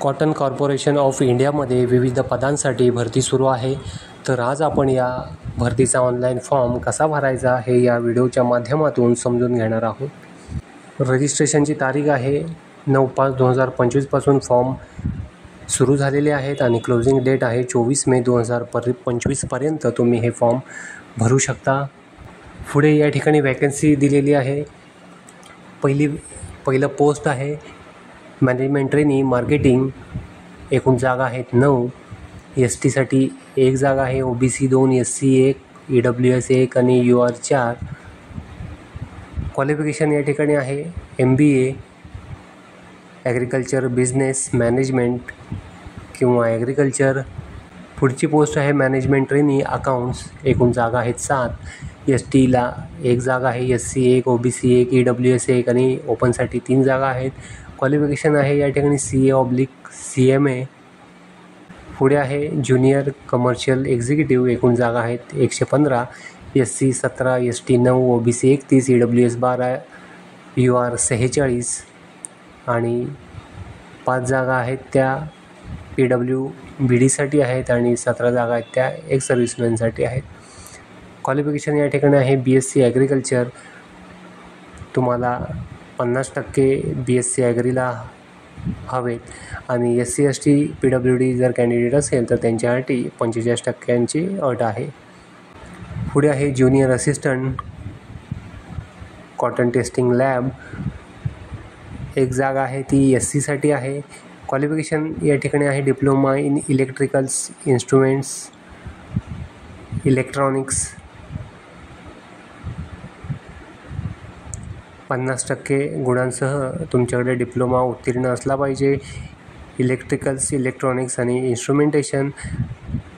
Cotton corporation of इंडियामध्ये विविध पदांसाठी भरती सुरू आहे. तर आज आपण या भरतीचा ऑनलाईन फॉर्म कसा भरायचा हे या व्हिडिओच्या माध्यमातून समजून घेणार आहोत. रजिस्ट्रेशनची तारीख आहे 9/5/2025 पासून फॉर्म सुरू झालेले आहेत आणि क्लोजिंग डेट आहे 24 मे 2025 पर्यंत तुम्ही हे फॉर्म भरू शकता. पुढे या ठिकाणी वॅकन्सी दिलेली आहे. पहिलं पोस्ट आहे मॅनेजमेंट ट्रेनी मार्केटिंग. एकूण जागा आहेत 9. STसाठी 1 जागा आहे, OBC 2, SC 1, EWS 1 आणि UR 4. क्वालिफिकेशन या ठिकाणी आहे MBA, ॲग्रिकल्चर, बिझनेस मॅनेजमेंट किंवा ॲग्रिकल्चर. पुढची पोस्ट आहे मॅनेजमेंट ट्रेनी अकाउंट्स. एकूण जागा आहेत 7. STला 1 जागा आहे, SC 1, OBC 1, EWS 1 आणि ओपनसाठी 3 जागा आहेत. क्वालिफिकेशन आहे या ठिकाणी CA/CMA. पुढे आहे ज्युनियर कमर्शियल एक्झिक्युटिव्ह. एकूण जागा आहेत 115. SC 17, ST 9, OBC 31, EWS 12, UR 46 आणि 5 जागा आहेत त्या PWBDसाठी आहेत आणि 17 जागा आहेत त्या एक्स सर्व्हिसमॅनसाठी आहेत. क्वालिफिकेशन या ठिकाणी आहे BSc ॲग्रिकल्चर. तुम्हाला 50% BSc ॲग्रीला हवेत आणि SC ST PWD जर कॅन्डिडेट असेल तर त्यांच्यासाठी 45% अट आहे. पुढे आहे junior assistant cotton testing lab. 1 जागा आहे ती SCसाठी आहे. क्वालिफिकेशन या ठिकाणी आहे diploma in electricals instruments electronics. 50% गुणांसह तुमच्याकडे डिप्लोमा उत्तीर्ण असला पाहिजे. इलेक्ट्रिकल्स, इलेक्ट्रॉनिक्स आणि instrumentation.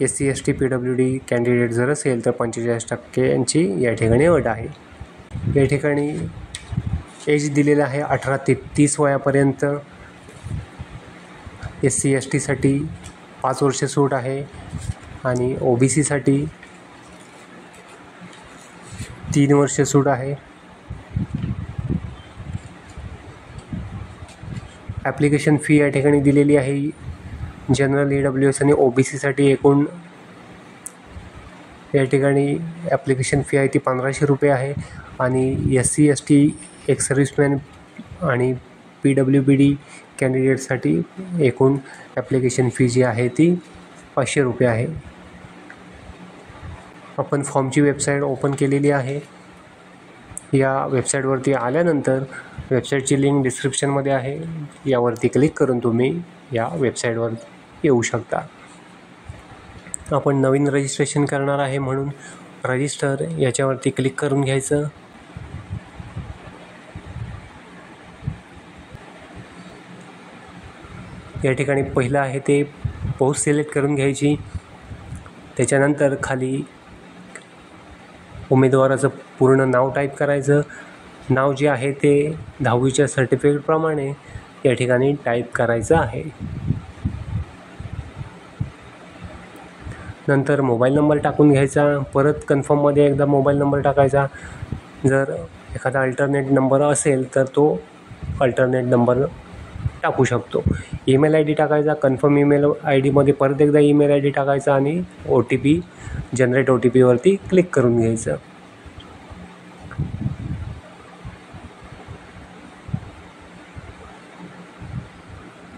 SC ST PWD candidate जर असेल तर 45% या ठिकाणी अट आहे. या ठिकाणी एज दिलेला आहे 18 ते 30 वयापर्यंत. SC STसाठी 5 वर्ष सूट आहे आणि OBCसाठी 3 वर्ष सूट आहे. ॲप्लिकेशन फी या ठिकाणी दिलेली आहे. जनरल, EWS आणि OBCसाठी एकूण या ठिकाणी ॲप्लिकेशन फी आहे ती 1500 रुपये आहे आणि SC ST एक्स सर्व्हिसमॅन आणि PWBD कॅन्डिडेटसाठी एकूण ॲप्लिकेशन फी जी आहे ती 500 रुपये आहे. आपण फॉर्मची वेबसाईट ओपन केलेली आहे. या वेबसाईटवरती आल्यानंतर वेबसाईटची लिंक डिस्क्रिप्शनमध्ये आहे. यावरती क्लिक करून तुम्ही या वेबसाईटवर येऊ शकता. आपण नवीन रजिस्ट्रेशन करणार आहे म्हणून रजिस्टर याच्यावरती क्लिक करून घ्यायचं. या ठिकाणी पहिलं आहे ते पोस्ट सिलेक्ट करून घ्यायची. त्याच्यानंतर खाली उमेदवाराचं पूर्ण नाव टाईप करायचं. नाव जे आहे ते 10वीच्या सर्टिफिकेटप्रमाणे या ठिकाणी टाईप करायचं आहे. नंतर मोबाईल नंबर टाकून घ्यायचा. परत कन्फर्ममध्ये एकदा मोबाईल नंबर टाकायचा. जर एखादा अल्टरनेट नंबर असेल तर तो अल्टरनेट नंबर टाकू शकतो. ईमेल ID टाकायचा. कन्फर्म ईमेल ID परत एकदा ईमेल ID टाकायचा आणि OTP जनरेट OTPवरती क्लिक करून घ्यायचं.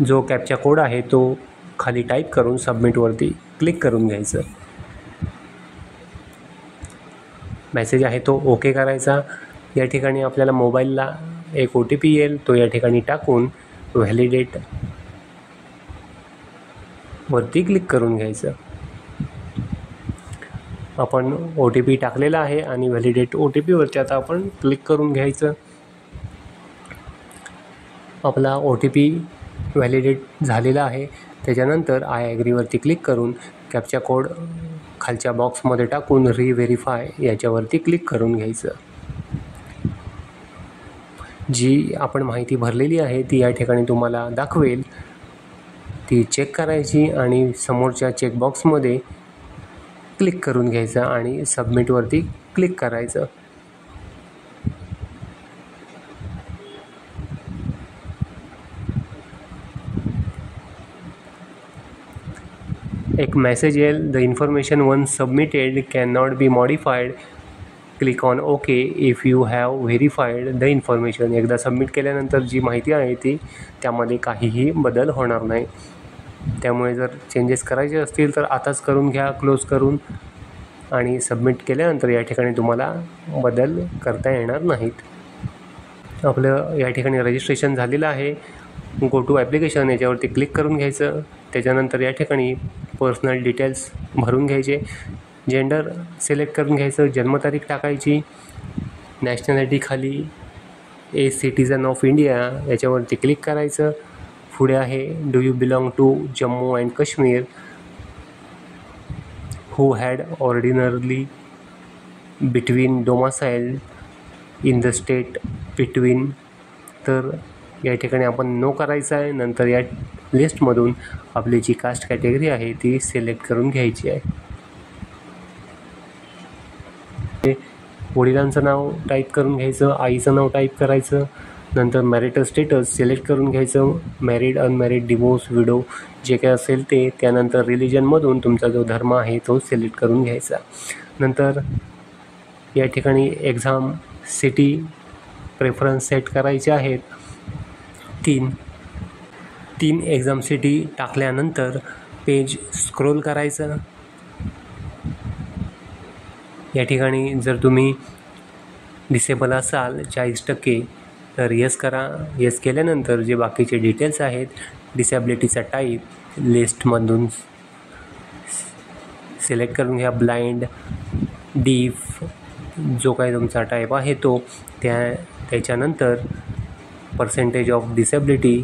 जो कॅप्चा कोड आहे तो खाली टाईप करून सबमिटवरती क्लिक करून घ्यायचं. मेसेज आहे तो ओके करायचा. या ठिकाणी आपल्याला मोबाईलला एक OTP येईल. तो या ठिकाणी टाकून व्हॅलिडेट वरती क्लिक करून घ्यायचं. आपण OTP टाकलेला आहे आणि व्हॅलिडेट OTPवरती आता आपण क्लिक करून घ्यायचं. आपला OTP व्हॅलिडेट झालेला आहे. त्याच्यानंतर आय ॲग्रीवरती क्लिक करून कॅप्चा कोड खालच्या बॉक्समध्ये टाकून रिव्हेरीफाय याच्यावरती क्लिक करून घ्यायचं. जी आपण माहिती भरलेली आहे ती या ठिकाणी तुम्हाला दाखवेल. ती चेक करायची आणि समोरच्या चेकबॉक्समध्ये क्लिक करून घ्यायचं आणि सबमिटवरती क्लिक करायचं. एक मेसेज येईल, the information once submitted can not be modified, click on okay if you have verified the information. एकदा सबमिट केल्यानंतर जी माहिती आहे ती त्यामध्ये काहीही बदल होणार नाही. त्यामुळे जर चेंजेस करायचे असतील तर आताच करून घ्या क्लोज करून, आणि सबमिट केल्यानंतर या ठिकाणी तुम्हाला बदल करता येणार नाहीत. आपलं या ठिकाणी रजिस्ट्रेशन झालेलं आहे. गो टू ॲप्लिकेशन याच्यावरती क्लिक करून घ्यायचं. त्याच्यानंतर या ठिकाणी पर्सनल डिटेल्स भरून घ्यायचे. जेंडर सिलेक्ट करून घ्यायचं, जन्मतारीख टाकायची. नॅशनॅलिटी खाली ए सिटीजन ऑफ इंडिया याच्यावरती क्लिक करायचं. पुढे आहे do you belong to Jammu and Kashmir, who had ordinarily between domicile in the state between, तर या ठिकाणी आपण नो करायचं आहे. नंतर या लिस्टमधून आपली जी कास्ट कॅटेगरी आहे ती सिलेक्ट करून घ्यायची आहे. वडिलांचं नाव टाईप करून घ्यायचं, आईचं नाव टाईप करायचं. नंतर मॅरिटल स्टेटस सिलेक्ट करून घ्यायचं, मॅरिड, अनमॅरिड, डिवोर्स, विडो जे काय असेल ते. त्यानंतर रिलिजनमधून तुमचा जो धर्म आहे तो सिलेक्ट करून घ्यायचा. नंतर या ठिकाणी एक्झाम सिटी प्रेफरन्स सेट करायचे आहेत. तीन एक्झाम सिटी टाकल्यानंतर पेज स्क्रोल करायचं. या ठिकाणी जर तुम्ही डिसेबल असाल 40% तर येस करा. येस केल्यानंतर जे बाकीचे डिटेल्स आहेत, डिसेबिलिटीचा टाईप लिस्टमधून सिलेक्ट करून घ्या. ब्लाइंड, डीफ जो काही तुमचा टाईप आहे तो, त्याच्यानंतर पर्सेंटेज ऑफ डिसेबिलिटी,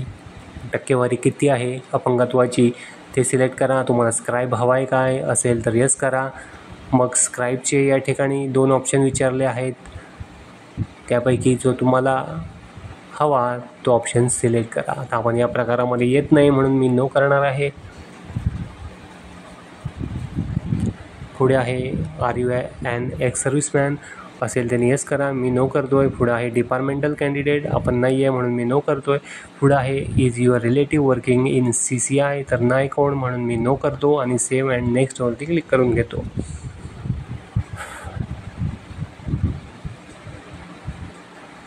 टक्केवारी किती आहे अपंगत्वाची ते सिलेक्ट करा. तुम्हाला स्क्राईब हवा आहे काय असेल तर येस करा. मग स्क्राईबचे या ठिकाणी 2 ऑप्शन विचारले आहेत. त्यापैकी जो तुम्हाला हवा तो ऑप्शन सिलेक्ट करा. आता आपण या प्रकारामध्ये येत नाही म्हणून मी नो करणार आहे. पुढे आहे are you an ex serviceman असेल त्याने येस करा, मी नो करतो आहे. पुढे आहे डिपार्टमेंटल कॅन्डिडेट, आपण नाही आहे म्हणून मी नो करतो आहे. पुढे आहे is your relative working in CCI, तर नाही कोण म्हणून मी नो करतो आणि सेव्ह अँड नेक्स्टवरती क्लिक करून घेतो.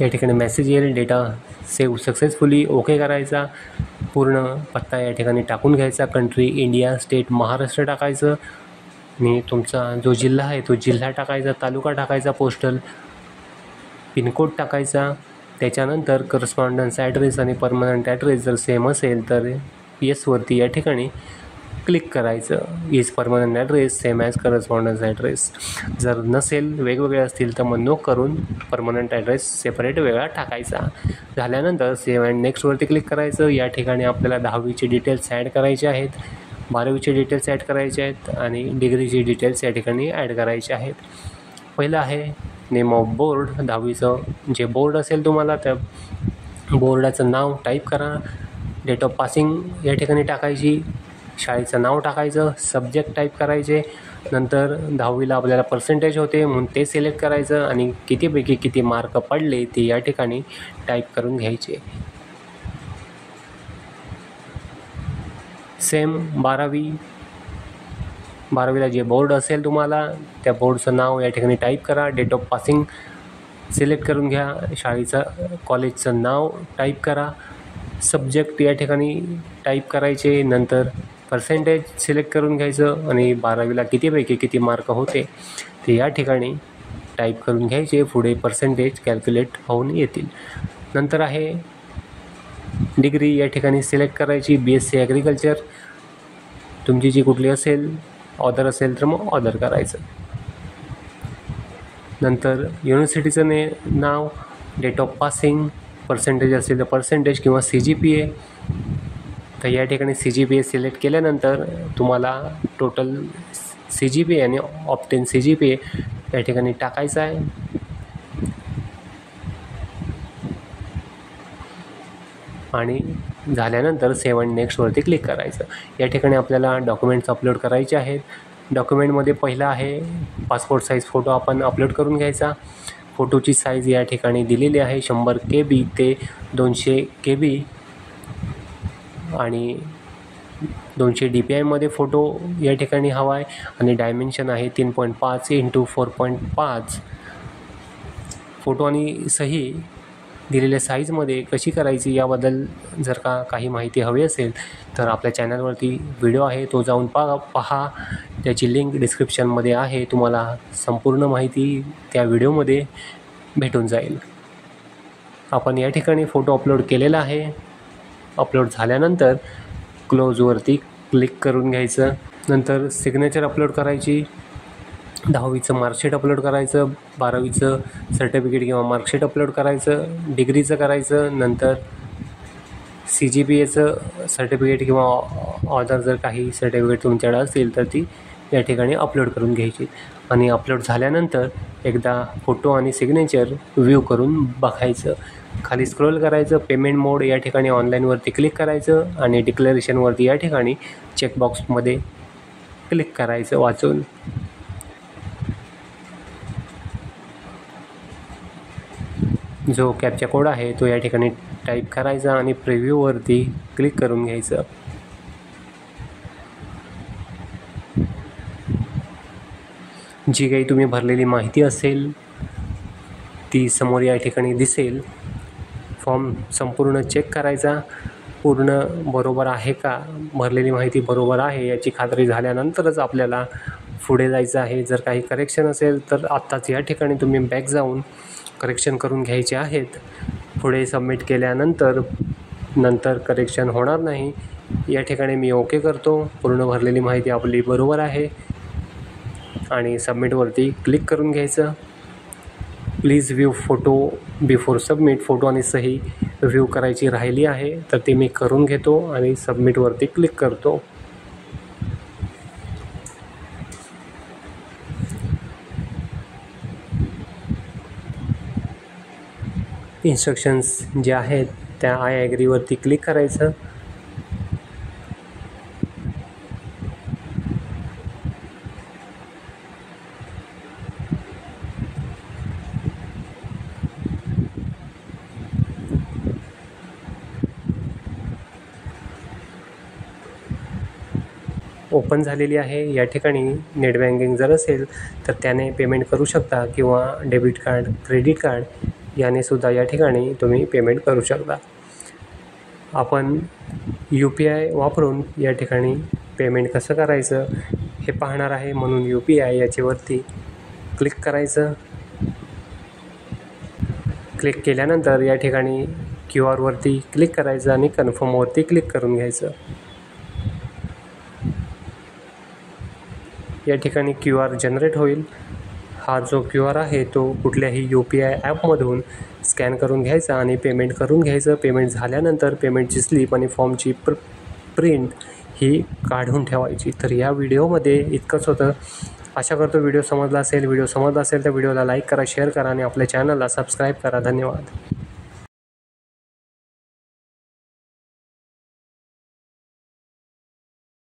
या ठिकाणी मेसेज येईल, डेटा सेव्ह सक्सेसफुली, ओके करायचा. पूर्ण पत्ता या ठिकाणी टाकून घ्यायचा. कंट्री इंडिया, स्टेट महाराष्ट्र टाकायचं आणि तुमचा जो जिल्हा आहे तो जिल्हा टाकायचा, तालुका टाकायचा, पोस्टल पिनकोड टाकायचा. त्याच्यानंतर करस्पॉन्डन्स ॲड्रेस आणि परमनंट ॲड्रेस जर सेम असेल तर येसवरती या ठिकाणी क्लिक करायचं. Is permanent address same as correspondence address. जर नसेल, वेगवेगळे असतील तर मग नो करून परमनंट ॲड्रेस सेपरेट वेगळा टाकायचा. झाल्यानंतर सेव्ह अँड नेक्स्टवरती क्लिक करायचं. या ठिकाणी आपल्याला 10वीचे डिटेल्स ॲड करायचे आहेत, 12वीचे डिटेल्स ॲड करायचे आहेत आणि डिग्रीचे डिटेल्स या ठिकाणी ॲड करायचे आहेत. पहिलं आहे नेम ऑफ बोर्ड, 10वीचं जे बोर्ड असेल तुम्हाला त्या बोर्डाचं नाव टाईप करा. डेट ऑफ पासिंग या ठिकाणी टाकायची, शाळेचं नाव टाकायचं, सब्जेक्ट टाईप करायचे. नंतर 10वीला आपल्याला पर्सेंटेज होते म्हणून ते सिलेक्ट करायचं आणि कितीपैकी किती मार्क पडले ते या ठिकाणी टाईप करून घ्यायचे. सेम 12वीला जे बोर्ड असेल तुम्हाला त्या बोर्डचं नाव या ठिकाणी टाईप करा. डेट ऑफ पासिंग सिलेक्ट करून घ्या, शाळेचं कॉलेजचं नाव टाईप करा, सब्जेक्ट या ठिकाणी टाईप करायचे. नंतर पर्सेंटेज सिलेक्ट करून घ्यायचं आणि 12वीला कितीपैकी किती मार्क होते ते या ठिकाणी टाईप करून घ्यायचे. पुढे पर्सेंटेज कॅल्क्युलेट होऊन येतील. नंतर आहे डिग्री या ठिकाणी सिलेक्ट करायची. BSc ॲग्रिकल्चर तुमची जी कुठली असेल, ऑदर असेल तर मग ऑदर करायचं. नंतर युनिव्हर्सिटीचं नाव, डेट ऑफ पासिंग, पर्सेंटेज असेल तर पर्सेंटेज किंवा CGPA. तर या ठिकाणी CGPA सिलेक्ट केल्यानंतर तुम्हाला टोटल CGPA आणि ऑप्टेन CGPA या ठिकाणी टाकायचं आहे. आणि झाल्यानंतर सेव्ह अँड नेक्स्टवरती क्लिक करायचं. या ठिकाणी आपल्याला डॉक्युमेंट्स अपलोड करायचे आहेत. डॉक्युमेंटमध्ये पहिला आहे पासपोर्ट साईज फोटो आपण अपलोड करून घ्यायचा. फोटोची साईज या ठिकाणी दिलेली आहे 100 KB ते 200 KB आणि 200 DPIमध्ये फोटो या ठिकाणी हवा आहे आणि डायमेन्शन आहे 3.5 × 4.5. फोटो आणि सही दिलेल्या साईजमध्ये कशी करायची याबद्दल जर काही माहिती हवी असेल तर आपल्या चॅनलवरती व्हिडिओ आहे, तो जाऊन पहा. त्याची लिंक डिस्क्रिप्शनमध्ये आहे. तुम्हाला संपूर्ण माहिती त्या व्हिडिओमध्ये भेटून जाईल. आपण या ठिकाणी फोटो अपलोड केलेला आहे. अपलोड झाल्यानंतर क्लोजवरती क्लिक करून घ्यायचं. नंतर सिग्नेचर अपलोड करायची, 10वीचं मार्कशीट अपलोड करायचं, 12वीचं सर्टिफिकेट किंवा मार्कशीट अपलोड करायचं, डिग्रीचं करायचं, नंतर CGPAचं सर्टिफिकेट किंवा ऑदर जर काही सर्टिफिकेट तुमच्याकडे असतील तर ती या ठिकाणी अपलोड करून घ्यायची. आणि अपलोड झाल्यानंतर एकदा फोटो आणि सिग्नेचर व्ह्यू करून बघायचं. खाली स्क्रोल करायचं, पेमेंट मोड या ठिकाणी ऑनलाईनवरती क्लिक करायचं आणि डिक्लेरेशनवरती या ठिकाणी चेकबॉक्समध्ये क्लिक करायचं वाचून. जो कॅप्चा कोड आहे तो या ठिकाणी टाईप करायचा आणि प्रिव्ह्यूवरती क्लिक करून घ्यायचं. जी काही तुम्ही भरलेली माहिती असेल ती समोर या ठिकाणी दिसेल. फॉर्म संपूर्ण चेक करायचा, पूर्ण बरोबर आहे का, भरलेली माहिती बरोबर आहे याची खात्री झाल्यानंतरच आपल्याला पुढे जायचं आहे. जर काही करेक्शन असेल तर आत्ताच या ठिकाणी तुम्ही बॅक जाऊन करेक्शन करून घ्यायचे आहेत. पुढे सबमिट केल्यानंतर करेक्शन होणार नाही. या ठिकाणी मी ओके करतो. पूर्ण भरलेली माहिती आपली बरोबर आहे आणि सबमिटवरती क्लिक करून घ्यायचं. Please view photo before submit. Photo आणि सही व्ह्यू करायची राहिली आहे तर ते मी करून घेतो आणि सबमिटवरती क्लिक करतो. इन्स्ट्रक्शन्स जे आहेत त्या आय ॲग्रीवरती क्लिक करायचं. ओपन झालेली आहे. या ठिकाणी नेट बँकिंग जर असेल तर त्याने पेमेंट करू शकता किंवा डेबिट कार्ड, क्रेडिट कार्ड याने सुद्धा या ठिकाणी तुम्ही पेमेंट करू शकता. आपण UPI वापरून या ठिकाणी पेमेंट कसं करायचं हे पाहणार आहे, म्हणून UPI याच्यावरती क्लिक करायचं. क्लिक केल्यानंतर या ठिकाणी QR वरती क्लिक करायचं आणि कन्फर्मवरती क्लिक करून घ्यायचं. या ठिकाणी QR जनरेट होईल. हा जो QR आहे तो कुठल्याही UPI ॲपमधून स्कॅन करून घ्यायचा आणि पेमेंट करून घ्यायचं. पेमेंट झाल्यानंतर पेमेंटची स्लिप आणि फॉर्मची प्रिंट ही काढून ठेवायची. तर या व्हिडिओमध्ये इतकंच होतं. आशा करतो व्हिडिओ समजला असेल. व्हिडिओ समजला असेल तर व्हिडिओला लाईक करा, शेअर करा आणि आपल्या चॅनलला सबस्क्राईब करा. धन्यवाद.